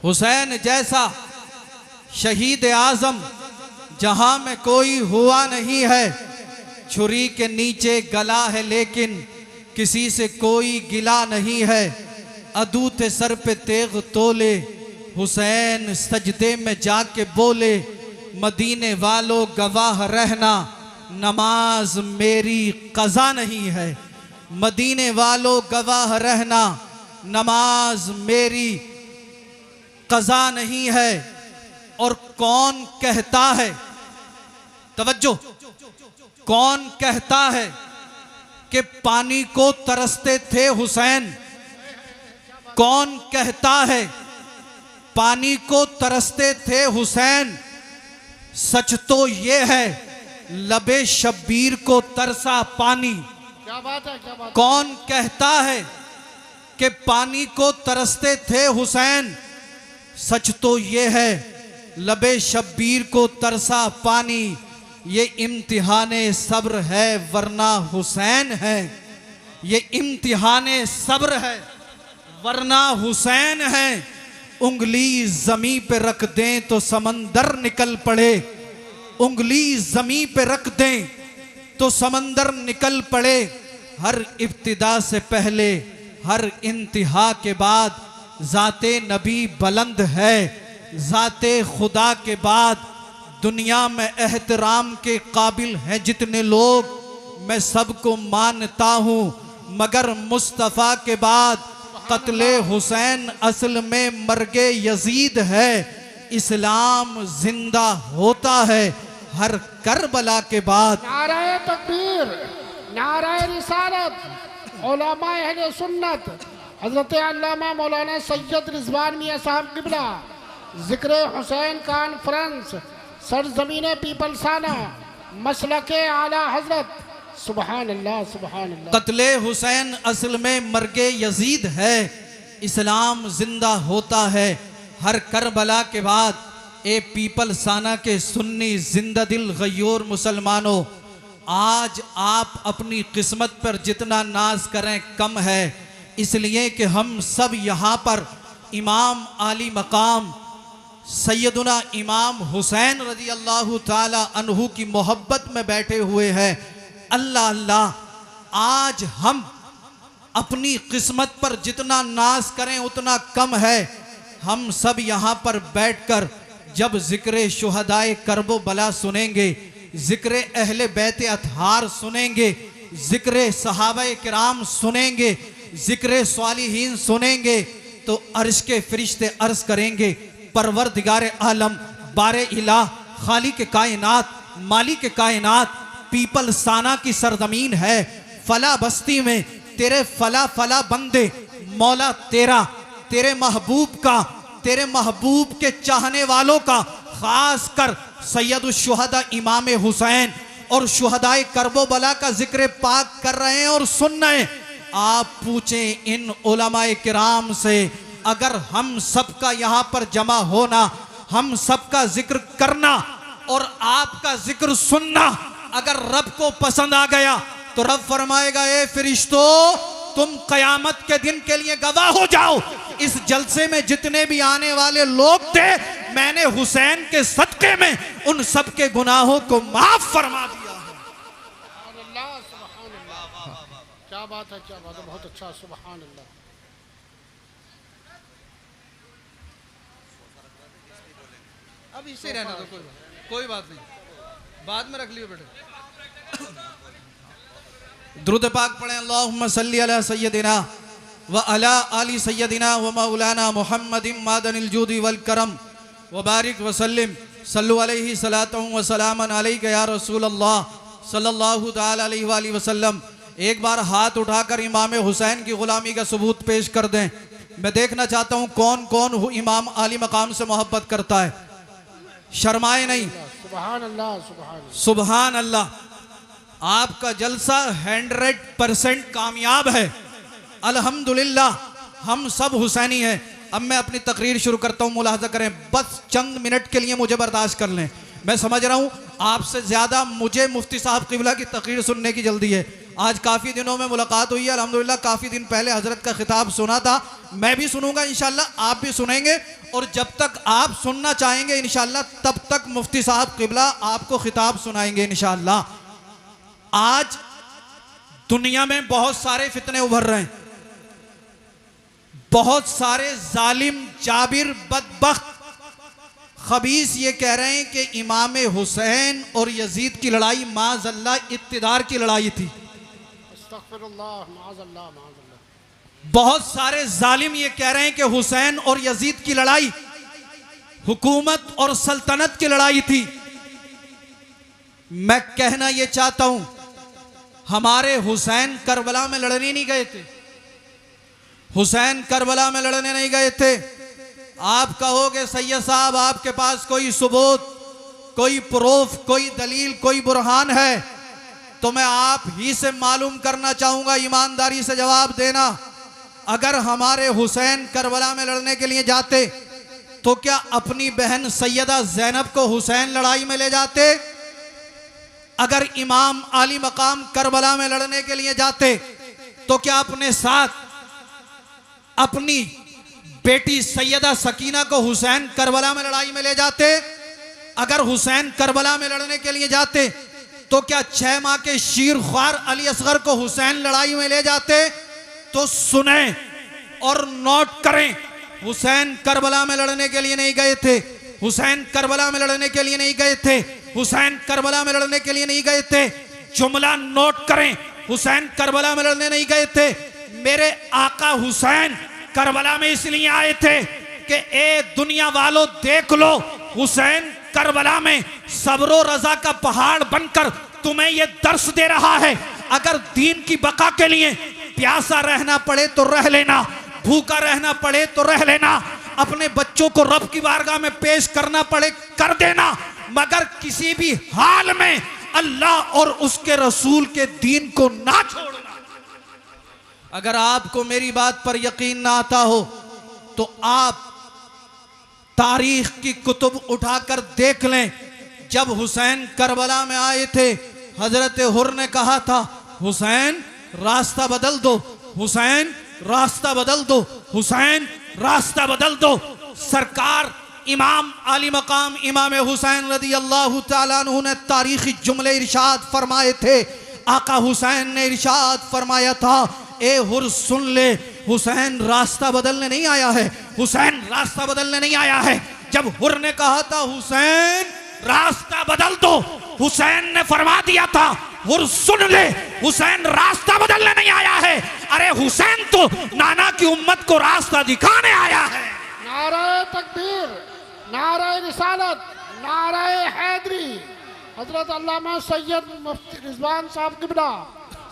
हुसैन जैसा शहीद आज़म जहां में कोई हुआ नहीं है। छुरी के नीचे गला है लेकिन किसी से कोई गिला नहीं है। अदूते सर पे तेग तोले हुसैन सजदे में जाके बोले, मदीने वालों गवाह रहना नमाज मेरी कज़ा नहीं है। मदीने वालों गवाह रहना नमाज मेरी कज़ा नहीं है। और कौन कहता है, तवज्जो, कौन कहता है कि पानी को तरसते थे हुसैन? कौन कहता है पानी को तरसते थे हुसैन? सच तो ये है लबे शब्बीर को तरसा पानी। क्या बात है, क्या बात है। कौन कहता है कि पानी को तरसते थे हुसैन? सच तो ये है लबे शब्बीर को तरसा पानी। ये इम्तिहाने सब्र है वरना हुसैन है। ये इम्तिहाने सब्र है वरना हुसैन है। उंगली जमी पे रख दें तो समंदर निकल पड़े। उंगली जमी पे रख दें तो समंदर निकल पड़े। हर इब्तिदा से पहले हर इंतहा के बाद जाते नबी बुलंद है। जाते खुदा के बाद दुनिया में एहतराम के काबिल हैं जितने लोग, मैं सबको मानता हूँ मगर मुस्तफ़ा के बाद कत्ले हुसैन असल में मर्गे यजीद है। इस्लाम जिंदा होता है हर करबला के बाद। नाराए तकबीर, नाराए रिसालत, उलमा अहले सुन्नत हजरत अल्लामा मौलाना सैयद रिजवान मियां साहब किबला जिक्र हुसैन कॉन्फ्रेंस सरजमीन पीपलसाना मसलके आला हजरत। सुबहान अल्लाह, सुबहान अल्लाह। कत्ले हुसैन असल में मर्गे यजीद है। इस्लाम जिंदा होता है हर करबला के बाद। ए पीपलसाना के सुन्नी जिंदा दिल गयूर मुसलमानों, आज आप अपनी किस्मत पर जितना नाज करें कम है। इसलिए कि हम सब यहाँ पर इमाम आली मकाम सैयदुना इमाम हुसैन रजी अल्लाह ताला अन्हु की मोहब्बत में बैठे हुए हैं। अल्लाह अल्लाह, आज हम अपनी किस्मत पर जितना नाज करें उतना कम है। हम सब यहाँ पर बैठकर जब जिक्र शुहदाए करबो बला सुनेंगे, जिक्र अहले बैत अतहार सुनेंगे, जिक्र सहाबा किराम सुनेंगे, जिक्र स्वालिहीन सुनेंगे, तो अर्श के फरिश्ते अर्ज करेंगे, परवरदिगार आलम बारे इलाह खालिक कायनात मालिक कायनात, पीपलसाना की सरजमीन है, फला बस्ती में तेरे फला फला बंदे, मौला तेरा, तेरे महबूब का, तेरे महबूब के चाहने वालों का, खास कर सैयद शुहदा इमाम हुसैन और शुहदाए करबो बला का जिक्र पाक कर रहे हैं और सुन रहे हैं। आप पूछें इन उलमाए किराम से, अगर हम सबका यहाँ पर जमा होना, हम सबका जिक्र करना और आपका जिक्र सुनना अगर रब को पसंद आ गया तो रब फरमाएगा, ए फरिश्तों तुम कयामत के दिन के लिए गवाह हो जाओ। इस जलसे में जितने भी आने वाले लोग थे, मैंने हुसैन के सदके में उन सब के गुनाहों को माफ फरमा दिया है। क्या बात है, क्या बात है, बहुत अच्छा, सुभान अल्लाह। अब इसे रहना तो कोई बात नहीं, बाद में रख लियो बेटे। दुरूद पाक पढ़ें, अल्लाहुम्मा सल्ली अला सय्यदिना व अला आली सय्यदिना व मौलाना मुहम्मदिन मादनिल जूदी वल करम व बारिक व सल्लिम सल्लु अलैहि सलातु व सलामन अलैका या रसूल अल्लाह सल्लल्लाहु तआला अलैहि व आलिहि वसल्लम। एक बार हाथ उठाकर इमाम हुसैन की गुलामी का सबूत पेश कर दें। मैं देखना चाहता हूँ कौन कौन इमाम आली मकाम से मोहब्बत करता है, शर्माए नहीं। सुभान अल्लाह, सुभान अल्लाह। सुभान अल्लाह। आपका जलसा 100% कामयाब है अल्हम्दुलिल्लाह। हम सब हुसैनी हैं। अब मैं अपनी तकरीर शुरू करता हूँ, मुलाहजा करें, बस चंद मिनट के लिए मुझे बर्दाश्त कर लें। मैं समझ रहा हूँ आपसे ज्यादा मुझे मुफ्ती साहब किबला की तकरीर सुनने की जल्दी है। आज काफ़ी दिनों में मुलाकात हुई है अल्हम्दुलिल्लाह। काफ़ी दिन पहले हज़रत का खिताब सुना था, मैं भी सुनूंगा इंशाल्लाह, आप भी सुनेंगे। और जब तक आप सुनना चाहेंगे इंशाल्लाह तब तक मुफ्ती साहब क़िबला आपको खिताब सुनाएंगे इंशाल्लाह। आज दुनिया में बहुत सारे फितने उभर रहे हैं, बहुत सारे जालिम जाबिर बदबख्त खबीस ये कह रहे हैं कि इमाम हुसैन और यजीद की लड़ाई माज़अल्लाह इक़्तिदार की लड़ाई थी। अस्तग़फिरुल्लाह, माज़अल्लाह, माज़अल्लाह। बहुत सारे जालिम ये कह रहे हैं कि हुसैन और यजीद की लड़ाई हुकूमत और सल्तनत की लड़ाई थी। मैं कहना ये चाहता हूं, हमारे हुसैन करबला में लड़ने नहीं गए थे, हुसैन करबला में लड़ने नहीं गए थे। आप कहोगे सैयद साहब आपके पास कोई सबूत, कोई प्रूफ, कोई दलील, कोई बुरहान है, तो मैं आप ही से मालूम करना चाहूंगा, ईमानदारी से जवाब देना। अगर हमारे हुसैन करबला में लड़ने के लिए जाते तो क्या अपनी बहन सैयदा ज़ैनब को हुसैन लड़ाई में ले जाते? अगर इमाम आली मकाम करबला में लड़ने के लिए जाते तो क्या अपने साथ अपनी बेटी सैयदा सकीना को हुसैन करबला में लड़ाई में ले जाते? अगर हुसैन करबला में लड़ने के लिए जाते तो क्या 6 माह के शीर ख्वार अली असगर को हुसैन लड़ाई में ले जाते? तो सुने और नोट करें, हुसैन करबला में लड़ने के लिए नहीं गए थे, हुसैन करबला में लड़ने के लिए नहीं गए थे, हुसैन करबला में लड़ने के लिए नहीं गए थे। जुमला नोट करें, हुसैन करबला में लड़ने नहीं गए थे। मेरे आका हुसैन करबला में इसलिए आए थे कि ए दुनिया वालों देख लो, हुसैन करबला में सब्र और रजा का पहाड़ बनकर तुम्हें यह दर्श दे रहा है। अगर दीन की बका के लिए प्यासा रहना पड़े तो रह लेना, भूखा रहना पड़े तो रह लेना, अपने बच्चों को रब की बारगाह में पेश करना पड़े कर देना, मगर किसी भी हाल में अल्लाह और उसके रसूल के दीन को ना छोड़ना। अगर आपको मेरी बात पर यकीन ना आता हो तो आप तारीख की कुतुब उठाकर देख लें। जब हुसैन करबला में आए थे, हजरत हुर ने कहा था हुसैन रास्ता बदल दो, हुसैन रास्ता बदल दो, हुसैन रास्ता बदल दो। सरकार इमाम आली मकाम इमाम हुसैन रदी अल्लाह तआला अन्हु ने तारीखी जुमले इरशाद फरमाए थे। आका हुसैन ने इरशाद फरमाया था, ए हुर सुन ले, हुसैन रास्ता बदलने नहीं आया है, हुसैन रास्ता बदलने नहीं आया है। जब हुर ने कहा था हुसैन रास्ता बदल दो, हुसैन ने फरमा दिया था हुर सुन ले, हुसैन रास्ता बदलने नहीं आया है, अरे हुसैन तो नाना की उम्मत को रास्ता दिखाने आया है। नारे तकबीर, नारे रिसालत, नारे हैदरी, हजरत अल्लामा सैयद मुफ्ती रिजवान साहब क़िबला,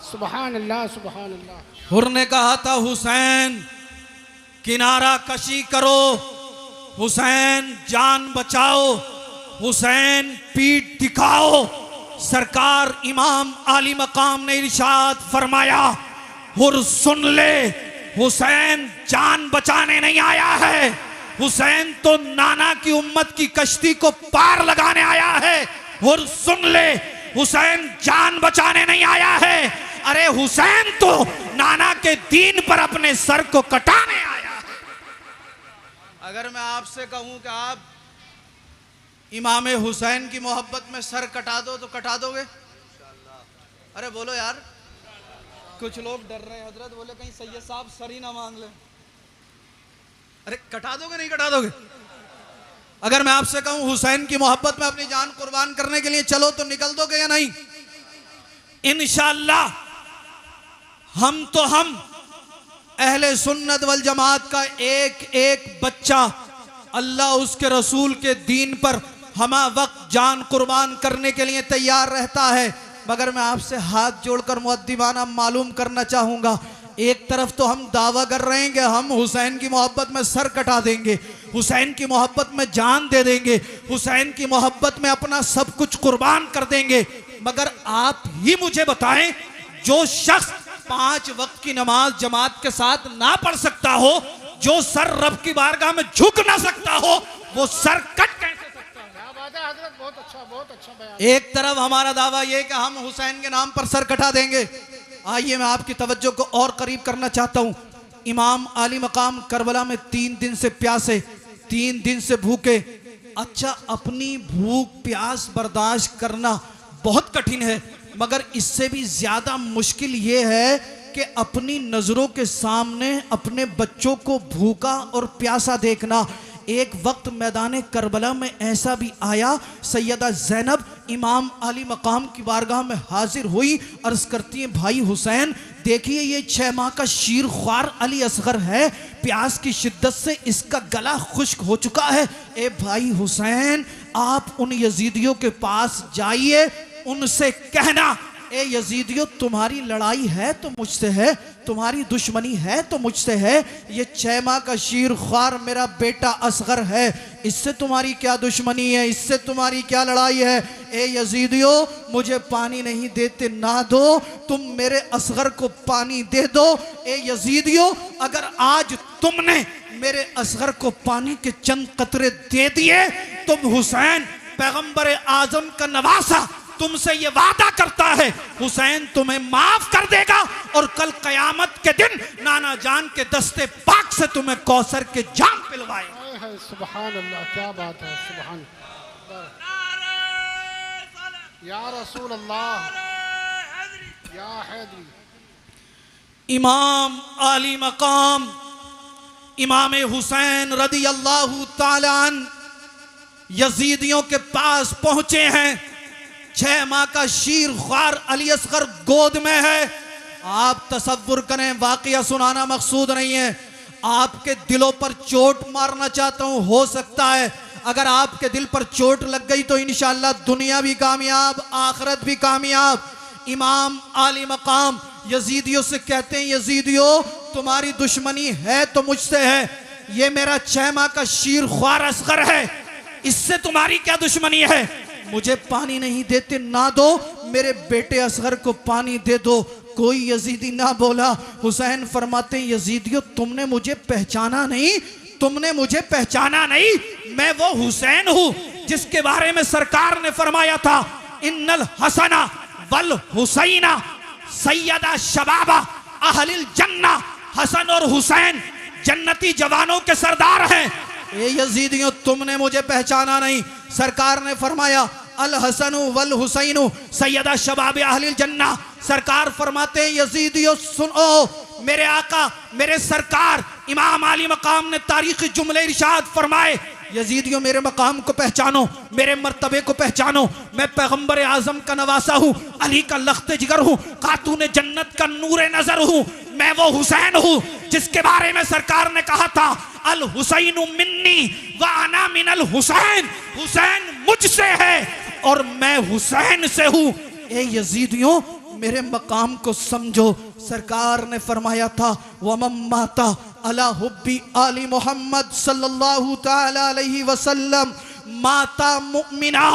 सुभान अल्लाह, सुभान अल्लाह। हुर ने कहा था हुसैन किनारा कशी करो, हुसैन जान बचाओ, हुसैन पीठ दिखाओ। सरकार इमाम आली मकाम ने इरशाद फरमाया हुर सुन ले, हुसैन जान बचाने नहीं आया है, हुसैन तो नाना की उम्मत की कश्ती को पार लगाने आया है। हुर सुन ले, हुसैन जान बचाने नहीं आया है, अरे हुसैन तो नाना के दीन पर अपने सर को कटाने आया है। अगर मैं आपसे कहूं कि आप इमाम हुसैन की मोहब्बत में सर कटा दो तो कटा दोगे? अरे बोलो यार, कुछ लोग डर रहे हैं हजरत, बोले कहीं सैयद साहब सर ही ना मांग ले। अरे कटा दोगे नहीं कटा दोगे? अगर मैं आपसे कहूं हुसैन की मोहब्बत में अपनी जान कुर्बान करने के लिए चलो तो निकल दोगे या नहीं? इंशाअल्लाह हम अहले सुन्नत वल जमात का एक एक बच्चा अल्लाह उसके रसूल के दीन पर हमा वक्त जान कुर्बान करने के लिए तैयार रहता है। मगर मैं आपसे हाथ जोड़कर मुअद्दिबाना मालूम करना चाहूँगा, एक तरफ तो हम दावा कर रहे हैं कि हम हुसैन की मोहब्बत में सर कटा देंगे, हुसैन की मोहब्बत में जान दे देंगे, हुसैन की मोहब्बत में अपना सब कुछ कुर्बान कर देंगे, मगर आप ही मुझे बताएं, जो शख्स 5 वक्त की नमाज जमात के साथ ना पढ़ सकता हो, जो सर रब की बारगाह में झुक ना सकता हो, वो सर कट कैसे सकता है? क्या बात है हजरत, बहुत अच्छा बयान। एक तरफ हमारा दावा ये कि हम हुसैन के नाम पर सर कटा देंगे, आइए मैं आपकी तवज्जो को और करीब करना चाहता हूँ। इमाम आली मकाम करबला में 3 दिन से प्यासे, 3 दिन से भूखे। अच्छा, अपनी भूख प्यास बर्दाश्त करना बहुत कठिन है, मगर इससे भी ज़्यादा मुश्किल ये है कि अपनी नज़रों के सामने अपने बच्चों को भूखा और प्यासा देखना। एक वक्त मैदान करबला में ऐसा भी आया, सैयदा ज़ैनब इमाम आली मकाम की बारगाह में हाजिर हुई, अर्ज़ करती हैं, भाई हुसैन देखिए ये 6 माह का शीर ख्वार अली असगर है, प्यास की शिद्दत से इसका गला खुश्क हो चुका है। ए भाई हुसैन, आप उन यजीदियों के पास जाइए, उनसे कहना, ए यजीदियों तुम्हारी लड़ाई है तो मुझसे है, तुम्हारी दुश्मनी है तो मुझसे है। ये 6 माह का शीर ख्वार मेरा बेटा असगर है, इससे तुम्हारी क्या दुश्मनी है, इससे तुम्हारी क्या लड़ाई है। ए यजीदियों, मुझे पानी नहीं देते ना दो, तुम मेरे असगर को पानी दे दो। ए यजीदियों, अगर आज तुमने मेरे असगर को पानी के चंद कतरे दे दिए, तुम हुसैन पैगंबर आजम का नवासा तुमसे ये वादा करता है, हुसैन तुम्हें माफ कर देगा और कल कयामत के दिन नाना जान के दस्ते पाक से तुम्हें कौसर के जाम पिलवाएगा। सुभान अल्लाह, क्या बात है, सुभान या रसूल अल्लाह या हैदरी। इमाम आली मकाम इमाम हुसैन रदी अल्लाह ताला अन्हु यजीदियों के पास पहुंचे हैं। 6 माह का शीर ख्वार अली असगर गोद में है। आप तसव्वुर करें, वाकया सुनाना मकसूद नहीं है, आपके दिलों पर चोट मारना चाहता हूं। हो सकता है अगर आपके दिल पर चोट लग गई तो इंशाअल्लाह दुनिया भी कामयाब, आखिरत भी कामयाब। इमाम आली मकाम यजीदियों से कहते हैं, यजीदियों तुम्हारी दुश्मनी है तो मुझसे है, ये मेरा 6 माह का शीर ख्वार असगर है, इससे तुम्हारी क्या दुश्मनी है। मुझे पानी नहीं देते ना दो, मेरे बेटे असगर को पानी दे दो। कोई यजीदी ना बोला। हुसैन फरमाते हैं, यजीदियों तुमने मुझे पहचाना नहीं, तुमने मुझे पहचाना नहीं, मैं वो हुसैन हूं जिसके बारे में सरकार ने फरमाया था, इन्नल हसना वल हुसैना सैयदा शबाबा अहलिल जन्ना। हसन और हुसैन जन्नती जवानों के सरदार हैं। ए यजीदियों तुमने मुझे पहचाना नहीं, सरकार ने फरमाया अल हसन वल हुसैन सैयदा शबाब अहलिल जन्ना। सरकार फरमाते हैं, यजीदियों सुनो, मेरे आका मेरे सरकार इमाम आली मकाम ने तारीखी जुमले इरशाद फरमाए, यजीदियों मेरे मकाम को पहचानो, मेरे मर्तबे को पहचानो, मैं पैगंबर आजम का नवासा हूँ, अली का लख्त जिगर हूँ, खातून जन्नत का नूर नजर हूँ, मैं वो हुसैन हूँ जिसके बारे में सरकार ने कहा था, अल हुसैन मिन्नी व अना मिनल हुसैन, हुसैन मुझसे है और मैं हुसैन से हूँ। ए यजीदियों मेरे मकाम को समझो। सरकार ने फरमाया था, वमम माता अला हुब्बी आली मोहम्मद सल्लल्लाहु ताला अलैहि वसल्लम माता मुमिना।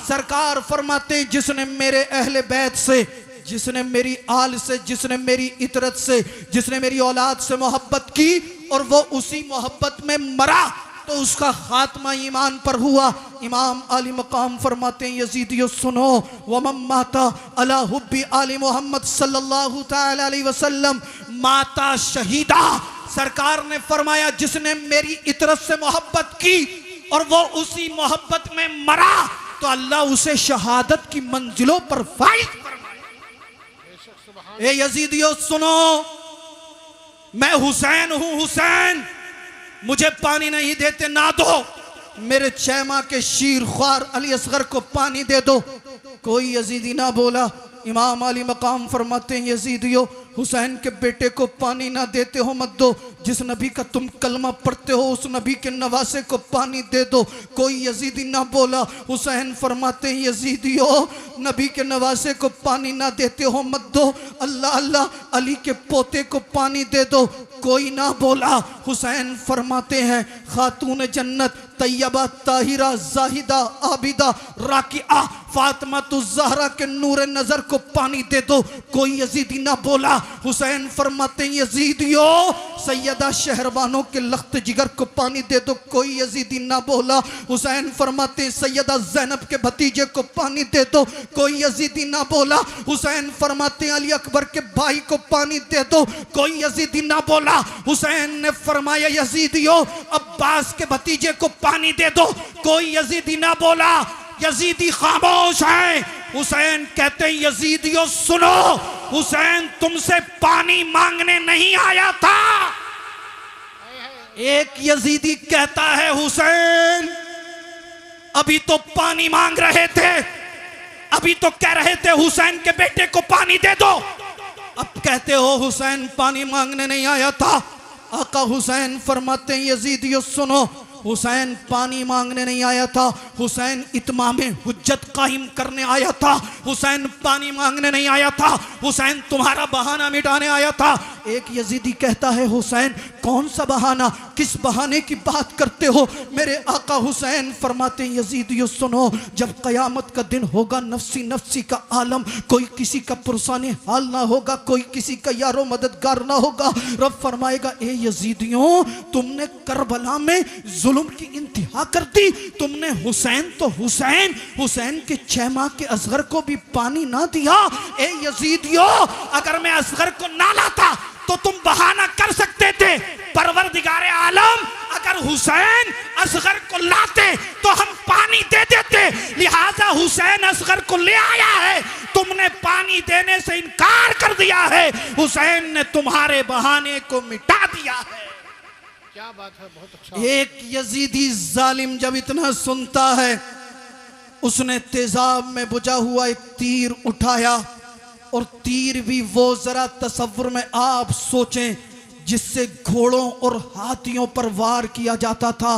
सरकार फरमाते, जिसने मेरे अहले बैत से, जिसने मेरी आल से, जिसने मेरी इतरत से, जिसने मेरी औलाद से मोहब्बत की और वो उसी मोहब्बत में मरा तो उसका खात्मा ईमान पर हुआ। इमाम आली मकाम फरमाते हैं, यजीदियों सुनो, वमम माता अला हुब्बी आली मोहम्मद सल्लल्लाहु ताला अलैहि वसल्लम माता शहीदा। सरकार ने फरमाया, जिसने मेरी इतरत से मोहब्बत की और वो उसी मोहब्बत में मरा तो अल्लाह उसे शहादत की मंजिलों पर फाइज फरमाए। ए यजीदियों सुनो, मैं हुसैन हूं, हुसैन मुझे पानी नहीं देते ना दो, मेरे 6 माह के शीर ख्वार अली असगर को पानी दे दो। कोई यजीदी ना बोला। इमाम अली मकाम फरमाते हैं, यजीदियों हुसैन के बेटे को पानी ना देते हो मत दो, जिस नबी का तुम कलमा पढ़ते हो उस नबी के नवासे को पानी दे दो। कोई यजीदी ना बोला। हुसैन फरमाते हैं, यजीदियों नबी के नवासे को पानी ना देते हो मत दो, अल्लाह अल्लाह अली के पोते को पानी दे दो। कोई ना बोला। हुसैन फरमाते हैं, खातून जन्नत तैयबा ताहिरा जाहिदा आबिदा राकिआ फातिमा तुज़्ज़हरा के नूर नजर को पानी दे दो। कोई यजीदी ना बोला। हुसैन फरमाते यजीदियों सैयदा शहरबानों के लख्त जिगर को पानी दे दो, कोई यजीदी ना बोला। हुसैन फरमाते सैयदा ज़ैनब के भतीजे को पानी दे दो, कोई यजीदी ना बोला। हुसैन फरमाते अली अकबर के भाई को पानी दे दो, कोई यजीदी ना बोला। हुसैन ने फरमाया यजीदियों अब्बास के भतीजे को पानी दे दो, कोई यजीदी ना बोला। यजीदी खामोश है। हुसैन कहते हैं यजीदियों सुनो, हुसैन तुमसे पानी मांगने नहीं आया था। एक यजीदी कहता है हुसैन अभी तो पानी मांग रहे थे, अभी तो कह रहे थे हुसैन के बेटे को पानी दे दो, अब कहते हो हुसैन पानी मांगने नहीं आया था। आका हुसैन फरमाते हैं यजीदियों सुनो, हुसैन पानी मांगने नहीं आया था, हुसैन इत्मामे हुज्जत कायम करने आया था। हुसैन पानी मांगने नहीं आया था, हुसैन तुम्हारा बहाना मिटाने आया था। एक यजीदी कहता है हुसैन कौन सा बहाना, किस बहाने की बात करते हो? मेरे आका हुसैन फरमाते हैं यजीदियों सुनो, जब कयामत का दिन होगा नफ्सी नफ्सी का आलम, कोई किसी का पुरसाने हाल ना होगा, कोई किसी का यारो मददगार ना होगा। रब फरमाएगा ए यजीदियों तुमने करबला में जुल्म की इंतहा कर दी, तुमने हुसैन तो हुसैन, हुसैन के 6 माह के असगर को भी पानी ना दिया। ए यजीदियों अगर मैं असगर को ना लाता तो तुम बहाना कर सकते थे, परवरदिगारे आलम अगर हुसैन असगर को लाते तो हम पानी दे देते, लिहाजा हुसैन असगर को ले आया है, तुमने पानी देने से इनकार कर दिया है, हुसैन ने तुम्हारे बहाने को मिटा दिया है। क्या बात है, बहुत अच्छा। एक यजीदी जालिम जब इतना सुनता है उसने तेजाब में बुझा हुआ एक तीर उठाया, और तीर भी वो जरा तसव्वुर में आप सोचें जिससे घोड़ों और हाथियों पर वार किया जाता था।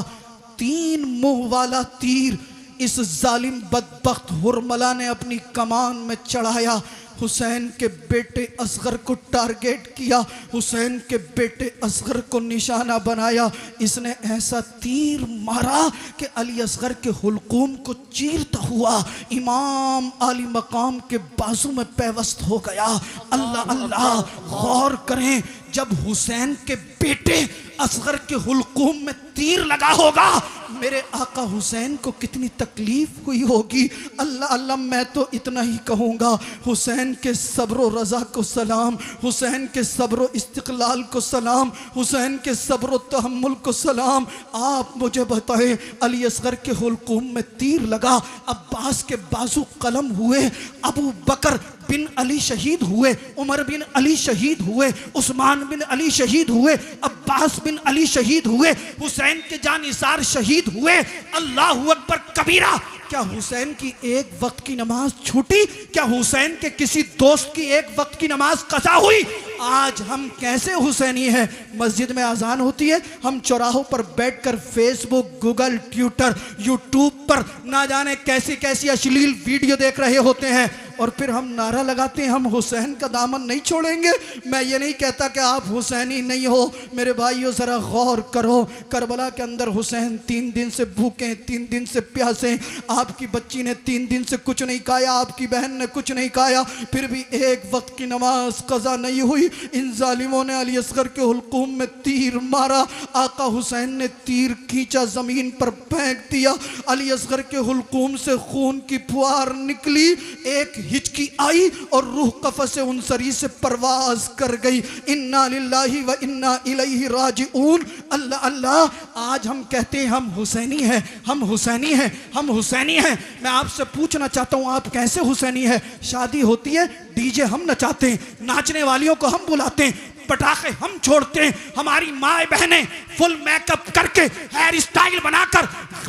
3 मुंह वाला तीर इस जालिम बदबख्त हुरमला ने अपनी कमान में चढ़ाया, हुसैन के बेटे असगर को टारगेट किया, हुसैन के बेटे असगर को निशाना बनाया। इसने ऐसा तीर मारा कि अली असगर के हुलकूम को चीरता हुआ इमाम आली मकाम के बाजू में पैवस्त हो गया। अल्लाह अल्लाह, गौर करें जब हुसैन के बेटे असगर के हुलकूम में तीर लगा होगा मेरे आका हुसैन को कितनी तकलीफ हुई होगी। अल्लाह अल्लाह, मैं तो इतना ही कहूँगा, हुसैन के सब्र रज़ा को सलाम, हुसैन के सब्र इस्तिक़लाल को सलाम, हुसैन के सब्र तहम्मुल को सलाम। आप मुझे बताएं अली असगर के हुलकूम में तीर लगा, अब्बास के बाजू कलम हुए, अबू बकर बिन अली शहीद हुए, उमर बिन अली शहीद हुए, उस्मान बिन अली शहीद हुए, अब्बास बिन अली शहीद हुए, हुसैन के जानिसार शहीद हुए। अल्लाहु अकबर कबीरा। क्या हुसैन की एक वक्त की नमाज छूटी? क्या हुसैन के किसी दोस्त की एक वक्त की नमाज कज़ा हुई? आज हम कैसे हुसैनी हैं? मस्जिद में अजान होती है, हम चौराहों पर बैठकर फेसबुक, गूगल, ट्विटर, यूट्यूब पर ना जाने कैसी कैसी अश्लील वीडियो देख रहे होते हैं, और फिर हम नारा लगाते हैं हम हुसैन का दामन नहीं छोड़ेंगे। मैं ये नहीं कहता कि आप हुसैनी नहीं हो, मेरे भाइयों ज़रा गौर करो, करबला के अंदर हुसैन 3 दिन से भूखे, 3 दिन से प्यासे, आपकी बच्ची ने 3 दिन से कुछ नहीं खाया, आपकी बहन ने कुछ नहीं खाया, फिर भी एक वक्त की नमाज कज़ा नहीं हुई। इन जालिमों ने अली असगर के हुलकूम में तीर मारा, आका हुसैन ने तीर खींचा, ज़मीन पर फेंक दिया, अली असगर के हुलकूम से खून की फुहार निकली, एक हिचकी आई और रूह कफ़स से उनसरी से परवाज कर गई। इन्ना लिल्लाहि व इन्ना इलैहि राजिऊन। अल्लाह अल्लाह, आज हम कहते हैं हम हुसैनी हैं, हम हुसैनी हैं, हम हुसैनी हैं। मैं आपसे पूछना चाहता हूँ आप कैसे हुसैनी है? शादी होती है, डीजे हम नचाते हैं, नाचने वालियों को हम बुलाते हैं, पटाखे हम छोड़ते हैं, हमारी माए बहनें फुल मेकअप करके हेयर स्टाइल बनाकर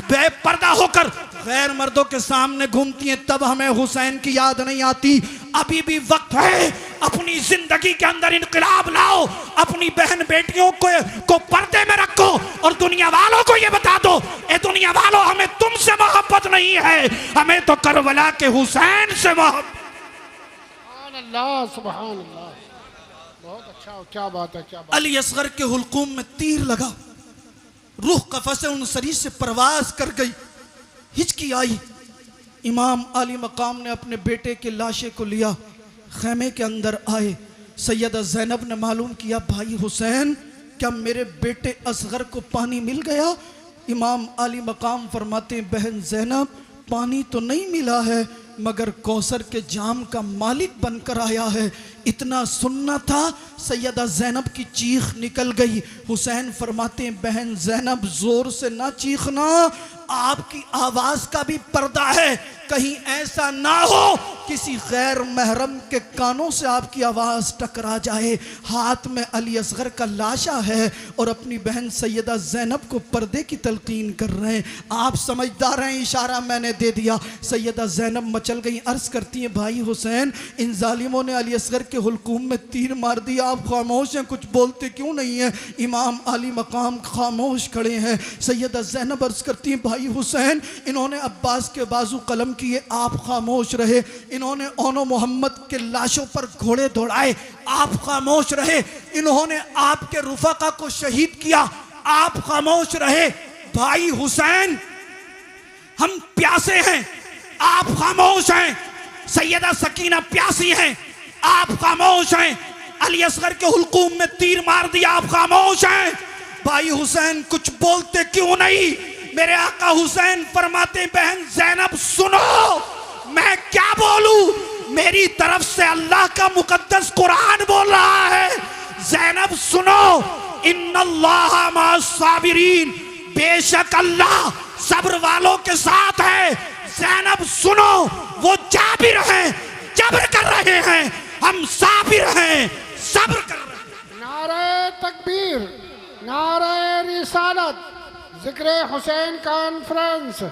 बेपर्दा होकर गैर मर्दों के सामने घूमती हैं, तब हमें हुसैन की याद नहीं आती। अभी भी वक्त है, अपनी जिंदगी के अंदर इनकलाब लाओ, अपनी बहन बेटियों को पर्दे में रखो और दुनिया वालों को ये बता दो, ए दुनिया वालों हमें तुमसे मोहब्बत नहीं है, हमें तो करबला के हुसैन से मोहब्बत। सुभान अल्लाह, सुभान अल्लाह, बहुत अच्छा, क्या बात है, क्या बात। अली असगर के हुलकूम में तीर लगा, रूह कफ़स से उनसरी से परवाज कर गई, हिचकी आई। इमाम आली मकाम ने अपने बेटे के लाशे को लिया, खैमे के अंदर आए, सैयदा ज़ैनब ने मालूम किया, भाई हुसैन क्या मेरे बेटे असगर को पानी मिल गया? इमाम आली मकाम फरमाते, बहन ज़ैनब पानी तो नहीं मिला है, मगर कौसर के जाम का मालिक बनकर आया है। इतना सुनना था, सैयदा ज़ैनब की चीख निकल गई। हुसैन फरमाते हैं, बहन ज़ैनब जोर से ना चीखना, आपकी आवाज़ का भी पर्दा है, कहीं ऐसा ना हो किसी गैर महरम के कानों से आपकी आवाज़ टकरा जाए। हाथ में अली असगर का लाशा है और अपनी बहन सैयदा ज़ैनब को पर्दे की तलकीन कर रहे हैं। आप समझदार हैं, इशारा मैंने दे दिया। सैयदा ज़ैनब मचल गई, अर्ज़ करती हैं, भाई हुसैन इन जालिमों ने अली असगर के हुलकूम में तीर मार दिया, आप खामोश हैं, कुछ बोलते क्यों नहीं हैं? इमाम आली मकाम खामोश खड़े हैं। सैयदा ज़ैनब अर्ज़ करती हैं, भाई हुसैन इन्होंने अब्बास के बाजू कलम किए, आप खामोश रहे। इन्होंने ओनो मोहम्मद के लाशों पर घोड़े दौड़ाए, आप खामोश रहे। इन्होंने आपके रुफका को शहीद किया, आप खामोश रहे। भाई हुसैन हम प्यासे हैं, आप खामोश हैं। सैयदा सकीना प्यासी हैं, आप खामोश हैं। अली असगर के हुलकूम में तीर मार दिया, आप खामोश हैं। भाई हुसैन कुछ बोलते क्यों नहीं? मेरे आका हुसैन फरमाते, बहन ज़ैनब सुनो, मैं क्या बोलूं? मेरी तरफ से अल्लाह का मुकद्दस कुरान बोल रहा है। ज़ैनब सुनो, इन्नल्लाह मअस-साबिरीन, बेशक अल्लाह सब्र वालों के साथ है। ज़ैनब सुनो, वो जाबिर हैं, जब्र कर रहे हैं, हम साबिर हैं, सब्र कर रहे हैं। नारे तकबीर, नारे रिसालत, जिक्र हुसैन कॉन्फ्रेंस।